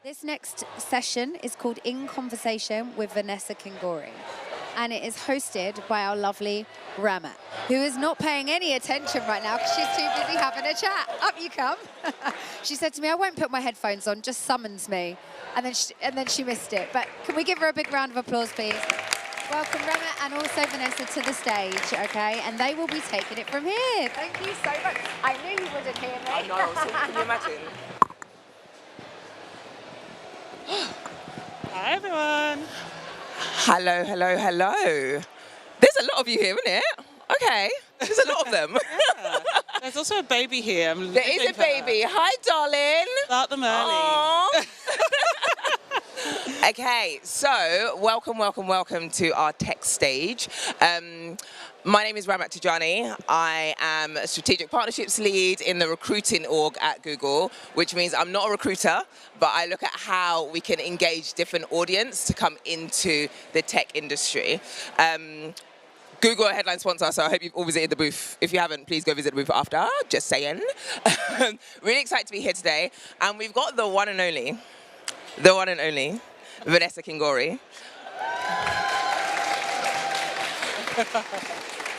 This next session is called In Conversation with Vanessa Kingori, and it is hosted by our lovely Rama, who is not paying any attention right now because she's too busy having a chat. Up you come. She said to me, I won't put my headphones on, just summons me. And then she missed it. But can we give her a big round of applause, please? Welcome, Rama, and also Vanessa to the stage, okay? And they will be taking it from here. Thank you so much. I knew you wouldn't hear me. I know, so can you imagine? Hi, everyone. Hello, hello, hello. There's a lot of you here, isn't it? Okay, there's a lot of them. Yeah. There's also a baby here. There is a baby. Hi, darling. Start them early. Okay, so welcome to our tech stage. My name is Ramat Tijani. I am a strategic partnerships lead in the recruiting org at Google, which means I'm not a recruiter, but I look at how we can engage different audience to come into the tech industry. Google a headline sponsor, so I hope you've all visited the booth. If you haven't, please go visit the booth after, just saying. Really excited to be here today. And we've got the one and only, Vanessa Kingori.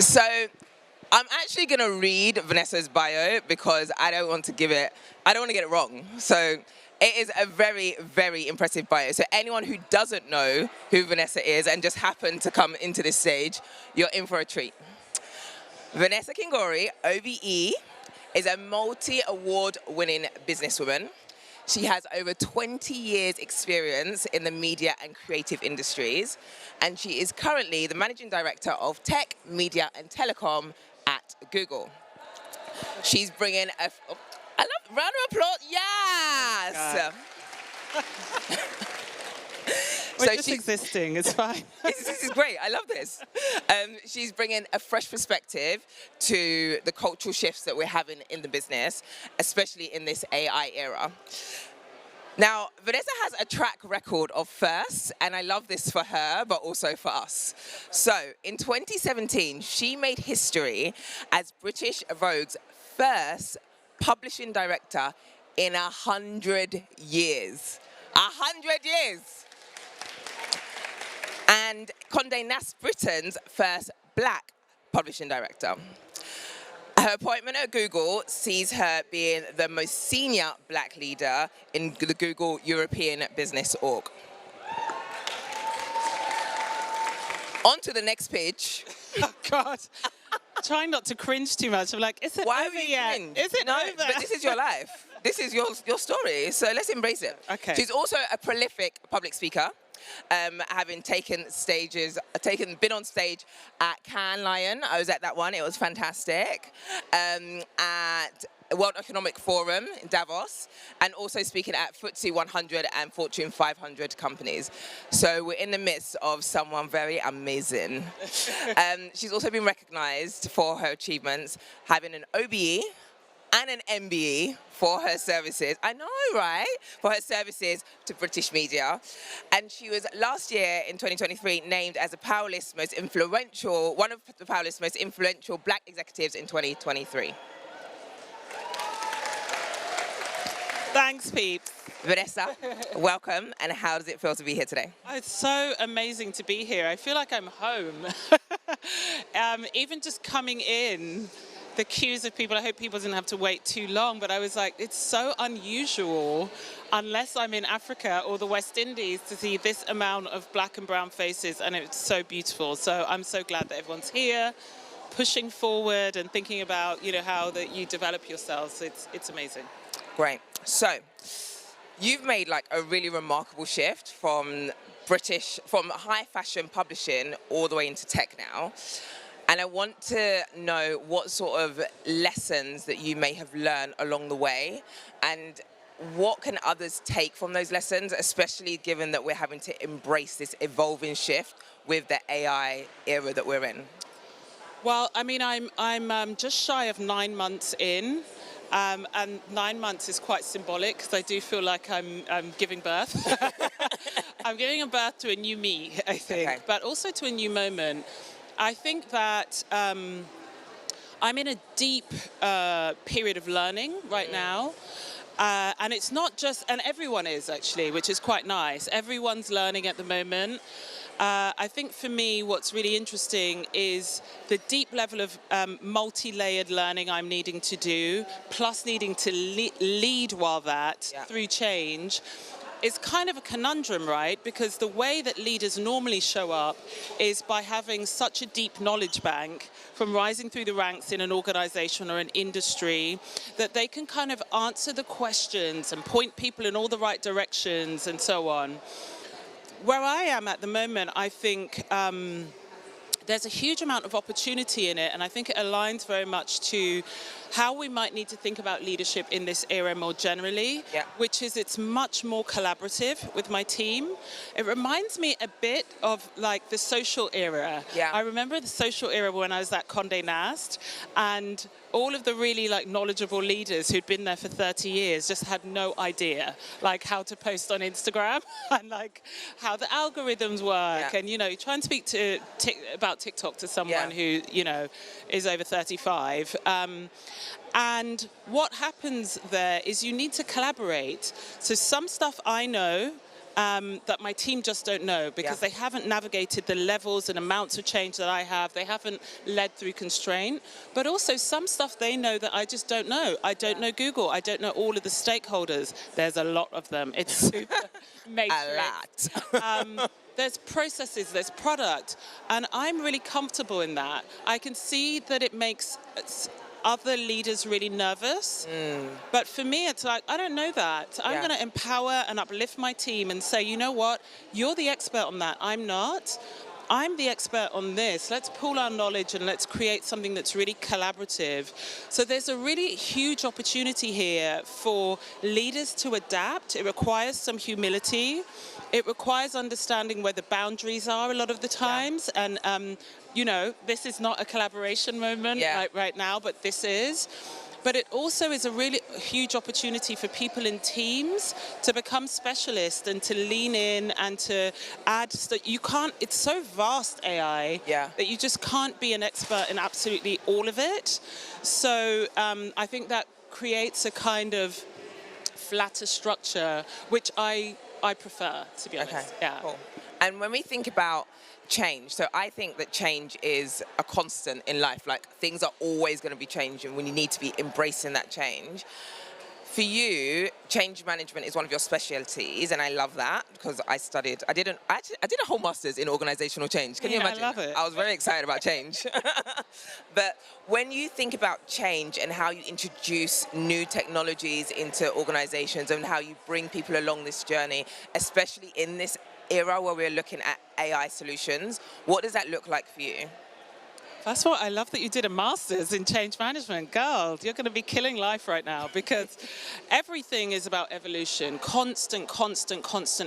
So I'm actually going to read Vanessa's bio because I don't want to get it wrong. So it is a very, very impressive bio. So anyone who doesn't know who Vanessa is and just happened to come into this stage, you're in for a treat. Vanessa Kingori, OBE, is a multi-award winning businesswoman. She has over 20 years experience in the media and creative industries, and she is currently the Managing Director of Tech, Media and Telecom at Google. She's bringing round of applause, yes! We're just existing, it's fine. This is great, I love this. She's bringing a fresh perspective to the cultural shifts that we're having in the business, especially in this AI era. Now, Vanessa has a track record of firsts, and I love this for her, but also for us. So, in 2017, she made history as British Vogue's first publishing director in 100 years. 100 years! And Condé Nast Britain's first black publishing director. Her appointment at Google sees her being the most senior black leader in the Google European Business Org. On to the next page. Oh, God. Trying not to cringe too much. I'm like, is it Why over are you yet? cringe? Is it no, over? But this is your life. This is your story, so let's embrace it. Okay. She's also a prolific public speaker, having been on stage at Cannes Lion. I was at that one, it was fantastic. At World Economic Forum in Davos, and also speaking at FTSE 100 and Fortune 500 companies. So we're in the midst of someone very amazing. She's also been recognized for her achievements, having an OBE and an MBE for her services. I know, right? For her services to British media. And she was last year in 2023 named as one of the Power List's most influential black executives in 2023. Thanks, peeps. Vanessa, welcome, and how does it feel to be here today? Oh, it's so amazing to be here. I feel like I'm home. Even just coming in, the queues of people, I hope people didn't have to wait too long, but I was like, it's so unusual, unless I'm in Africa or the West Indies, to see this amount of black and brown faces, and it's so beautiful. So I'm so glad that everyone's here, pushing forward and thinking about, how that you develop yourselves. It's amazing. Great. So, you've made like a really remarkable shift from high fashion publishing all the way into tech now. And I want to know what sort of lessons that you may have learned along the way, and what can others take from those lessons, especially given that we're having to embrace this evolving shift with the AI era that we're in. Well, I mean, I'm just shy of 9 months in. And 9 months is quite symbolic because I do feel like I'm giving birth. I'm giving a birth to a new me, I think, okay. But also to a new moment. I think that I'm in a deep period of learning right now. And it's not just, and everyone is actually, which is quite nice. Everyone's learning at the moment. I think for me, what's really interesting is the deep level of multi-layered learning I'm needing to do, plus needing to lead while that through change. It's kind of a conundrum, right? Because the way that leaders normally show up is by having such a deep knowledge bank from rising through the ranks in an organization or an industry that they can kind of answer the questions and point people in all the right directions and so on. Where I am at the moment, I think there's a huge amount of opportunity in it, and I think it aligns very much to how we might need to think about leadership in this era more generally, which is it's much more collaborative with my team. It reminds me a bit of like the social era. I remember the social era when I was at Condé Nast, and all of the really like knowledgeable leaders who'd been there for 30 years just had no idea like how to post on Instagram and like how the algorithms work. And, you know, you try and speak to about TikTok to someone who, you know, is over 35. And what happens there is you need to collaborate. So some stuff I know that my team just don't know because they haven't navigated the levels and amounts of change that I have. They haven't led through constraint. But also some stuff they know that I just don't know. I don't know Google. I don't know all of the stakeholders. There's a lot of them. It's super matrix. A lot. There's processes, there's product, and I'm really comfortable in that. I can see that it makes other leaders really nervous. But for me, it's like, I don't know that. I'm going to empower and uplift my team and say, you know what, you're the expert on that. I'm not. I'm the expert on this. Let's pool our knowledge and let's create something that's really collaborative. So there's a really huge opportunity here for leaders to adapt. It requires some humility. It requires understanding where the boundaries are a lot of the times. And, you know, this is not a collaboration moment right now, but this is. But it also is a really huge opportunity for people in teams to become specialists and to lean in and to add. So you can't, it's so vast, AI, that you just can't be an expert in absolutely all of it. So I think that creates a kind of flatter structure, which I prefer, to be honest. Cool. And when we think about change, so I think that change is a constant in life. Like, things are always going to be changing when you need to be embracing that change. For you, change management is one of your specialties, and I love that because I did a whole master's in organizational change. Can you imagine? I love it. I was very excited about change. But when you think about change and how you introduce new technologies into organizations and how you bring people along this journey, especially in this era where we're looking at AI solutions, what does that look like for you? That's what I love that you did a master's in change management. Girl, you're going to be killing life right now because everything is about evolution, constant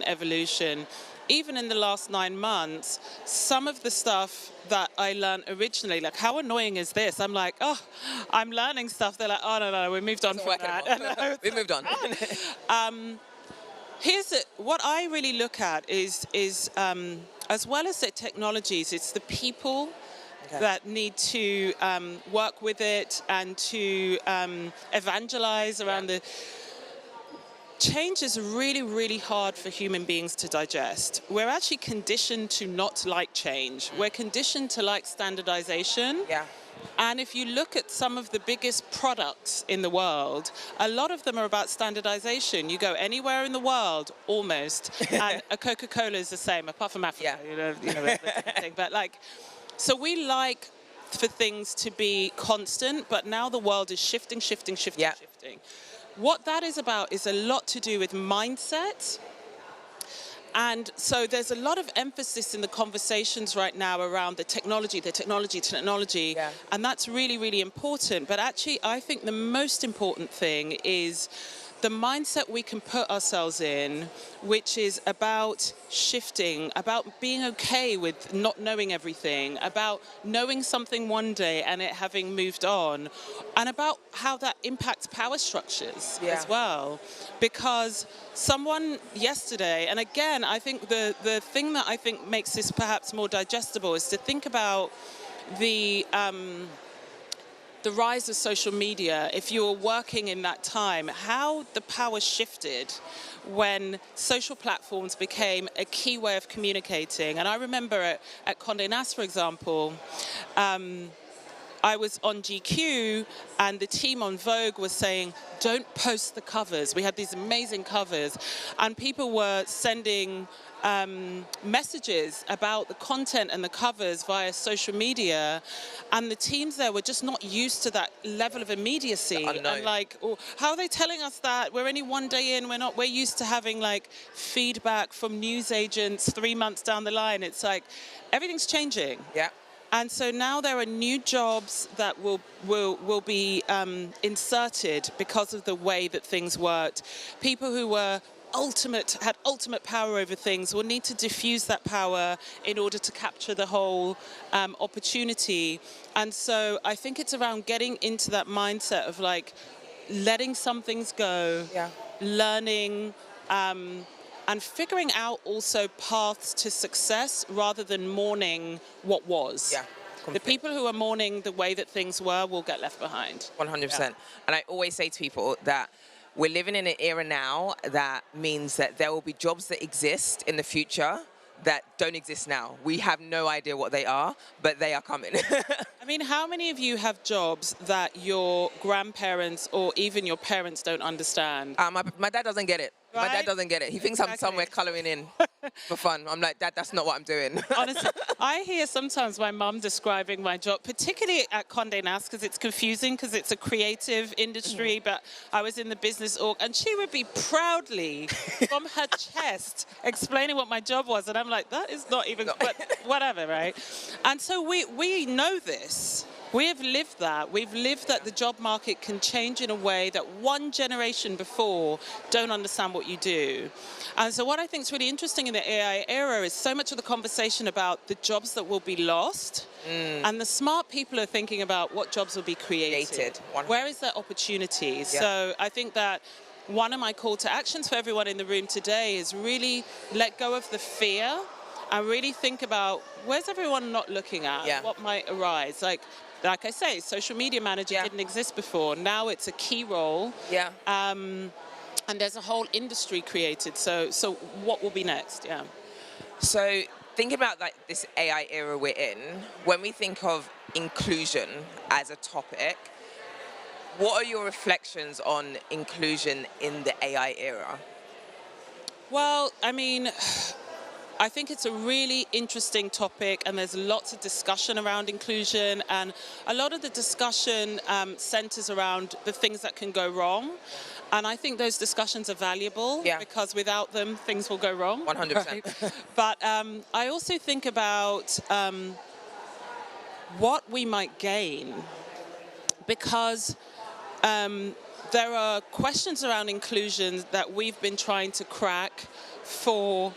evolution. Even in the last 9 months, some of the stuff that I learned originally, like how annoying is this? I'm like, oh, I'm learning stuff. They're like, oh, no, we moved on from that. We moved on. What I really look at is as well as the technologies, it's the people that need to work with it and to evangelize around the... Change is really, really hard for human beings to digest. We're actually conditioned to not like change. We're conditioned to like standardization. And if you look at some of the biggest products in the world, a lot of them are about standardization. You go anywhere in the world, almost, and a Coca-Cola is the same, apart from Africa, you know thing. But like, so we like for things to be constant, but now the world is shifting. What that is about is a lot to do with mindset. And so there's a lot of emphasis in the conversations right now around the technology. And that's really, really important. But actually, I think the most important thing is the mindset we can put ourselves in, which is about shifting, about being okay with not knowing everything, about knowing something one day and it having moved on, and about how that impacts power structures as well. Because someone yesterday, and again, I think the thing that I think makes this perhaps more digestible is to think about the the rise of social media, if you were working in that time, how the power shifted when social platforms became a key way of communicating. And I remember at Condé Nast, for example, I was on GQ and the team on Vogue was saying, don't post the covers. We had these amazing covers and people were sending messages about the content and the covers via social media, and the teams there were just not used to that level of immediacy. And like, oh, how are they telling us that? We're only one day in, we're used to having like feedback from news agents 3 months down the line. It's like, everything's changing. Yeah. And so now there are new jobs that will be inserted because of the way that things worked. People who were had ultimate power over things will need to diffuse that power in order to capture the whole opportunity. And so I think it's around getting into that mindset of like letting some things go, learning, and figuring out also paths to success rather than mourning what was. Yeah. The people who are mourning the way that things were will get left behind. 100%. Yeah. And I always say to people that we're living in an era now that means that there will be jobs that exist in the future that don't exist now. We have no idea what they are, but they are coming. I mean, how many of you have jobs that your grandparents or even your parents don't understand? My dad doesn't get it. Right? My dad doesn't get it. He thinks I'm somewhere colouring in for fun. I'm like, Dad, that's not what I'm doing. Honestly, I hear sometimes my mum describing my job, particularly at Condé Nast, because it's confusing, because it's a creative industry, but I was in the business org, and she would be proudly from her chest explaining what my job was, and I'm like, that is not even, but whatever, right? And so we know this. We have lived that. We've lived that the job market can change in a way that one generation before don't understand what you do. And so what I think is really interesting in the AI era is so much of the conversation about the jobs that will be lost, and the smart people are thinking about what jobs will be created. Where is there opportunity? Yeah. So I think that one of my call to actions for everyone in the room today is really let go of the fear and really think about where's everyone not looking at, what might arise. Like I say, social media manager didn't exist before. Now it's a key role. Yeah. And there's a whole industry created. So what will be next? Yeah. So thinking about like this AI era we're in, when we think of inclusion as a topic, what are your reflections on inclusion in the AI era? Well, I mean, I think it's a really interesting topic, and there's lots of discussion around inclusion, and a lot of the discussion centers around the things that can go wrong. And I think those discussions are valuable because without them, things will go wrong. 100%. Right? But I also think about what we might gain, because there are questions around inclusion that we've been trying to crack for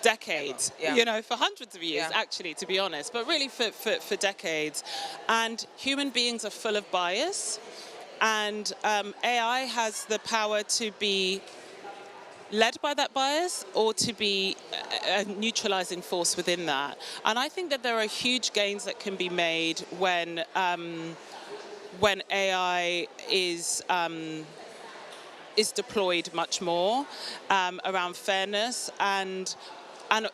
decades, you know, for hundreds of years, actually, to be honest, but really for decades. And human beings are full of bias, and AI has the power to be led by that bias or to be a neutralizing force within that. And I think that there are huge gains that can be made when AI is deployed much more around fairness and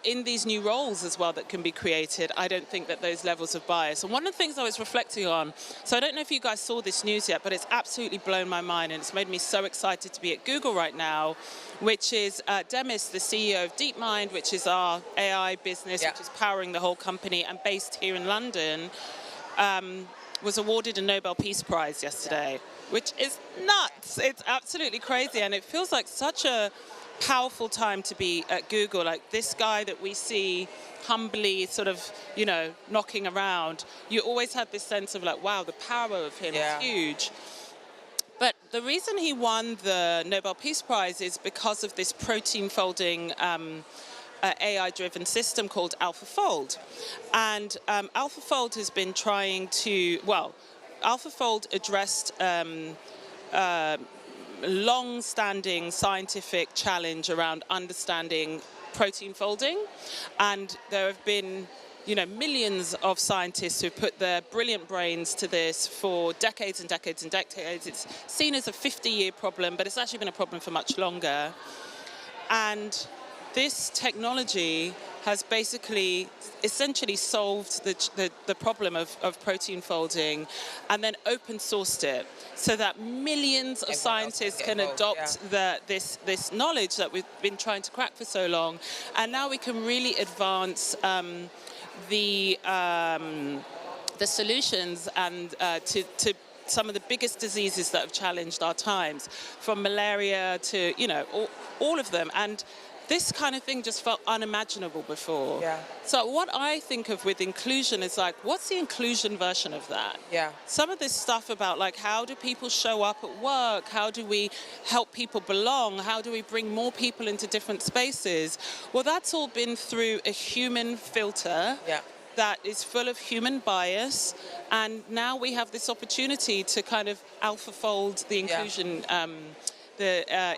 in these new roles as well that can be created. I don't think that those levels of bias. And one of the things I was reflecting on, so I don't know if you guys saw this news yet, but it's absolutely blown my mind, and it's made me so excited to be at Google right now, which is Demis, the CEO of DeepMind, which is our AI business, which is powering the whole company and based here in London, was awarded a Nobel Peace Prize yesterday, which is nuts. It's absolutely crazy, and it feels like such a powerful time to be at Google. Like this guy that we see humbly sort of, you know, knocking around, you always had this sense of like, wow, the power of him is huge. But the reason he won the Nobel Peace Prize is because of this protein folding AI-driven system called AlphaFold. And AlphaFold has been trying to, well, AlphaFold addressed long-standing scientific challenge around understanding protein folding, and there have been millions of scientists who put their brilliant brains to this for decades and decades and decades. It's seen as a 50-year problem, but it's actually been a problem for much longer. And this technology has basically essentially solved the problem of protein folding and then open sourced it so that millions of scientists can adopt this knowledge that we've been trying to crack for so long. And now we can really advance the solutions and to some of the biggest diseases that have challenged our times, from malaria to, all of them. And this kind of thing just felt unimaginable before. Yeah. So what I think of with inclusion is like, what's the inclusion version of that? Yeah. Some of this stuff about like, how do people show up at work? How do we help people belong? How do we bring more people into different spaces? Well, that's all been through a human filter. Yeah. That is full of human bias, and now we have this opportunity to kind of alpha-fold the inclusion,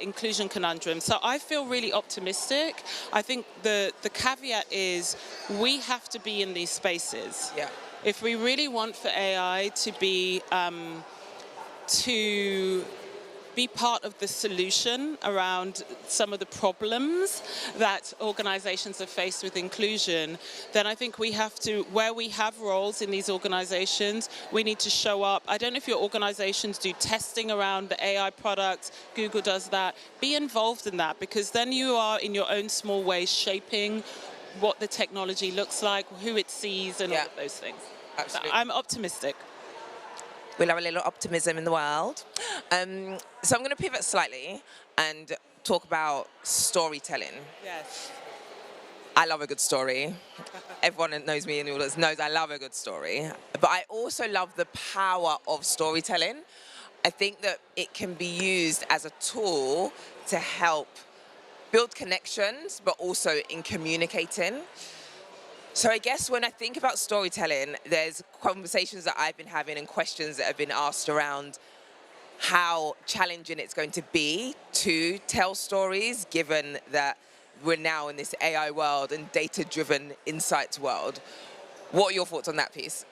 inclusion conundrum. So I feel really optimistic. I think the caveat is we have to be in these spaces. Yeah. If we really want for AI to be part of the solution around some of the problems that organizations have faced with inclusion, then I think we have to, where we have roles in these organizations, we need to show up. I don't know if your organizations do testing around the AI products, Google does that. Be involved in that, because then you are in your own small way shaping what the technology looks like, who it sees, and all of those things. Absolutely. So I'm optimistic. We'll have a little optimism in the world. So I'm going to pivot slightly and talk about storytelling. Yes. I love a good story. Everyone that knows me and all that knows I love a good story. But I also love the power of storytelling. I think that it can be used as a tool to help build connections, but also in communicating. So I guess when I think about storytelling, there's conversations that I've been having and questions that have been asked around how challenging it's going to be to tell stories, given that we're now in this AI world and data-driven insights world. What are your thoughts on that piece?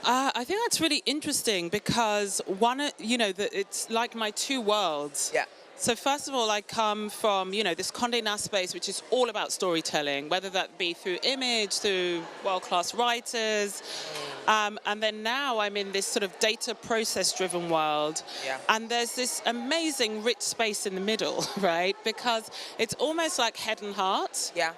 I think that's really interesting because it's like my two worlds. Yeah. So first of all, I come from, this Condé Nast space, which is all about storytelling, whether that be through image, through world-class writers. And then now I'm in this sort of data process-driven world. Yeah. And there's this amazing rich space in the middle, right? Because it's almost like head and heart. Yeah.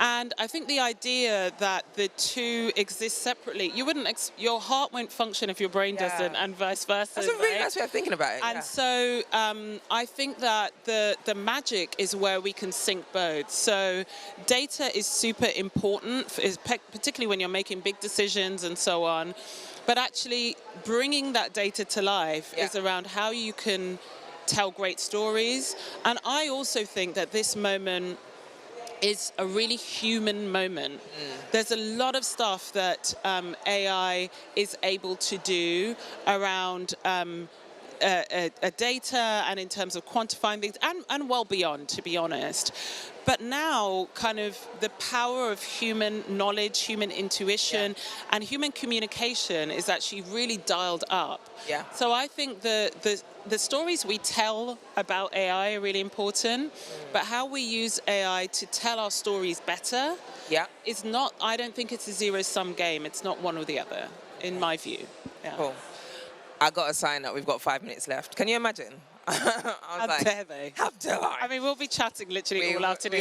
And I think the idea that the two exist separately, your heart won't function if your brain doesn't, and vice versa. That's a really nice way of thinking about it. And so I think that the magic is where we can sync both. So data is super important, particularly when you're making big decisions and so on. But actually bringing that data to life is around how you can tell great stories. And I also think that this moment is a really human moment. There's a lot of stuff that AI is able to do around data and in terms of quantifying things and well beyond, to be honest. But now kind of the power of human knowledge, human intuition, and human communication is actually really dialed up. Yeah. So I think the stories we tell about AI are really important, but how we use AI to tell our stories better is not, I don't think it's a zero-sum game. It's not one or the other, in my view. Yeah. Cool. I got a sign that we've got 5 minutes left. Can you imagine? How dare they? How dare I? I mean, we'll be chatting literally all afternoon.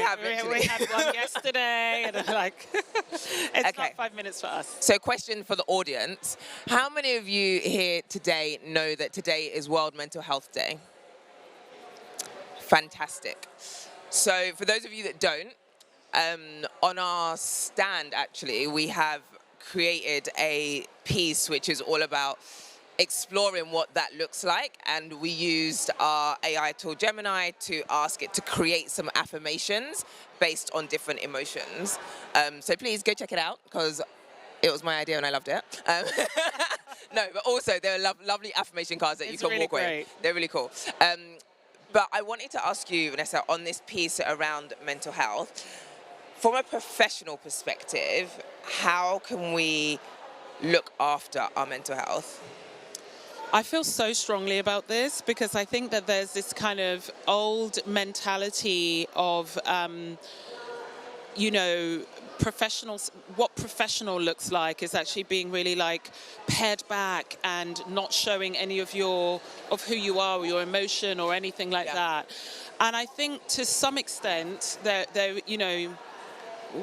We had one yesterday, and it's not 5 minutes for us. So question for the audience. How many of you here today know that today is World Mental Health Day? Fantastic. So for those of you that don't, on our stand, actually, we have created a piece which is all about exploring what that looks like, and we used our AI tool Gemini to ask it to create some affirmations based on different emotions. So please go check it out, because it was my idea and I loved it. No, but also there are lovely affirmation cards that you can walk away. They're really cool. But I wanted to ask you, Vanessa, on this piece around mental health, from a professional perspective, how can we look after our mental health? I feel so strongly about this because I think that there's this kind of old mentality of, you know, professionals, what professional looks like is actually being really like pared back and not showing any of who you are or your emotion or anything like that. And I think to some extent that you know,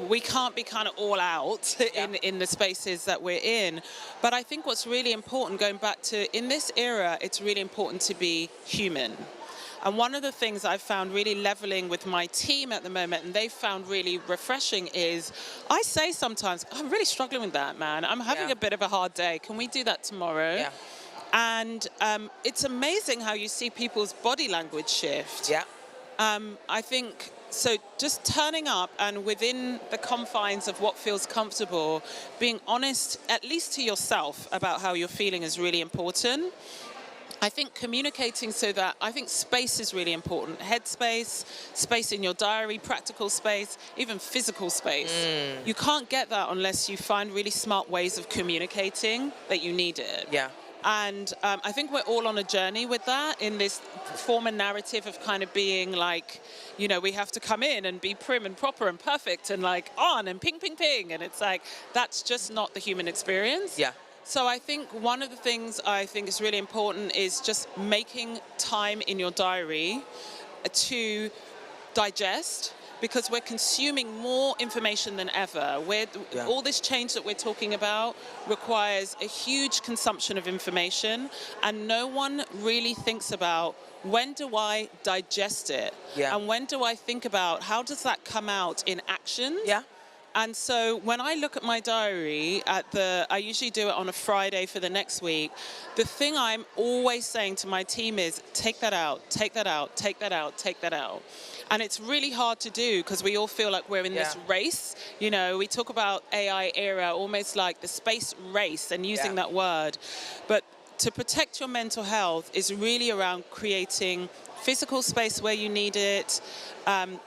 we can't be kind of all out in the spaces that we're in. But I think what's really important, going back to, in this era, it's really important to be human. And one of the things I've found really leveling with my team at the moment, and they've found really refreshing, is I say sometimes, I'm really struggling with that, man. I'm having a bit of a hard day. Can we do that tomorrow? Yeah. And it's amazing how you see people's body language shift. Yeah. I think, so just turning up and within the confines of what feels comfortable, being honest, at least to yourself, about how you're feeling is really important. I think communicating so that, I think space is really important. Headspace, space in your diary, practical space, even physical space. You can't get that unless you find really smart ways of communicating that you need it. Yeah. And I think we're all on a journey with that, in this form and narrative of kind of being like, you know, we have to come in and be prim and proper and perfect and like on and ping, ping, ping. And it's like, that's just not the human experience. Yeah. So I think one of the things I think is really important is just making time in your diary to digest, because we're consuming more information than ever. All this change that we're talking about requires a huge consumption of information, and no one really thinks about, when do I digest it? Yeah. And when do I think about, how does that come out in action? Yeah. And so when I look at my diary, I usually do it on a Friday for the next week. The thing I'm always saying to my team is, take that out, take that out, take that out, take that out. And it's really hard to do because we all feel like we're in this race. You know, we talk about AI era, almost like the space race, and using that word. But to protect your mental health is really around creating physical space where you need it,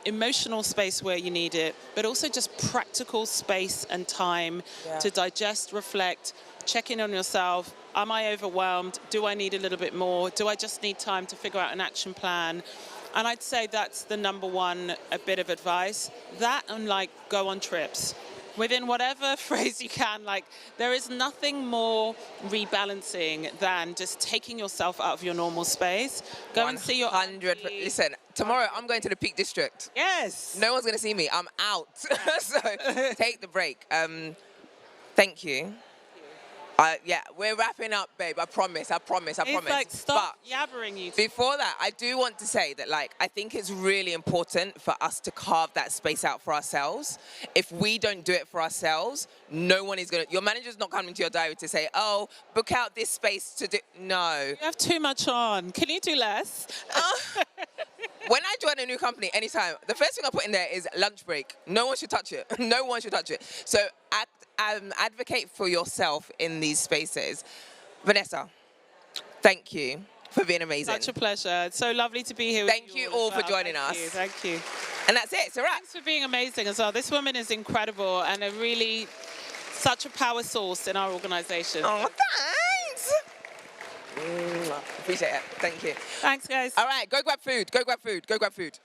emotional space where you need it, but also just practical space and time to digest, reflect, check in on yourself. Am I overwhelmed? Do I need a little bit more? Do I just need time to figure out an action plan? And I'd say that's the number one bit of advice. That, and like, go on trips. Within whatever phrase you can, like, there is nothing more rebalancing than just taking yourself out of your normal space. Go and see your 100. Listen, tomorrow I'm going to the Peak District. Yes. No one's going to see me. I'm out. So take the break. Thank you. Yeah, we're wrapping up, babe. I promise. It's like, stop yabbering, you. Before that, I do want to say that, like, I think it's really important for us to carve that space out for ourselves. If we don't do it for ourselves, no one is going to... Your manager's not coming to your diary to say, oh, book out this space to do... No. You have too much on. Can you do less? When I join a new company, anytime, the first thing I put in there is lunch break. No one should touch it. No one should touch it. So advocate for yourself in these spaces. Vanessa, thank you for being amazing. Such a pleasure. It's so lovely to be here with you. Thank you all for joining us. Thank you. And that's it. It's a wrap. Thanks for being amazing as well. This woman is incredible and such a power source in our organization. Oh, thanks. Appreciate it. Thank you. Thanks, guys. All right, go grab food. Go grab food. Go grab food.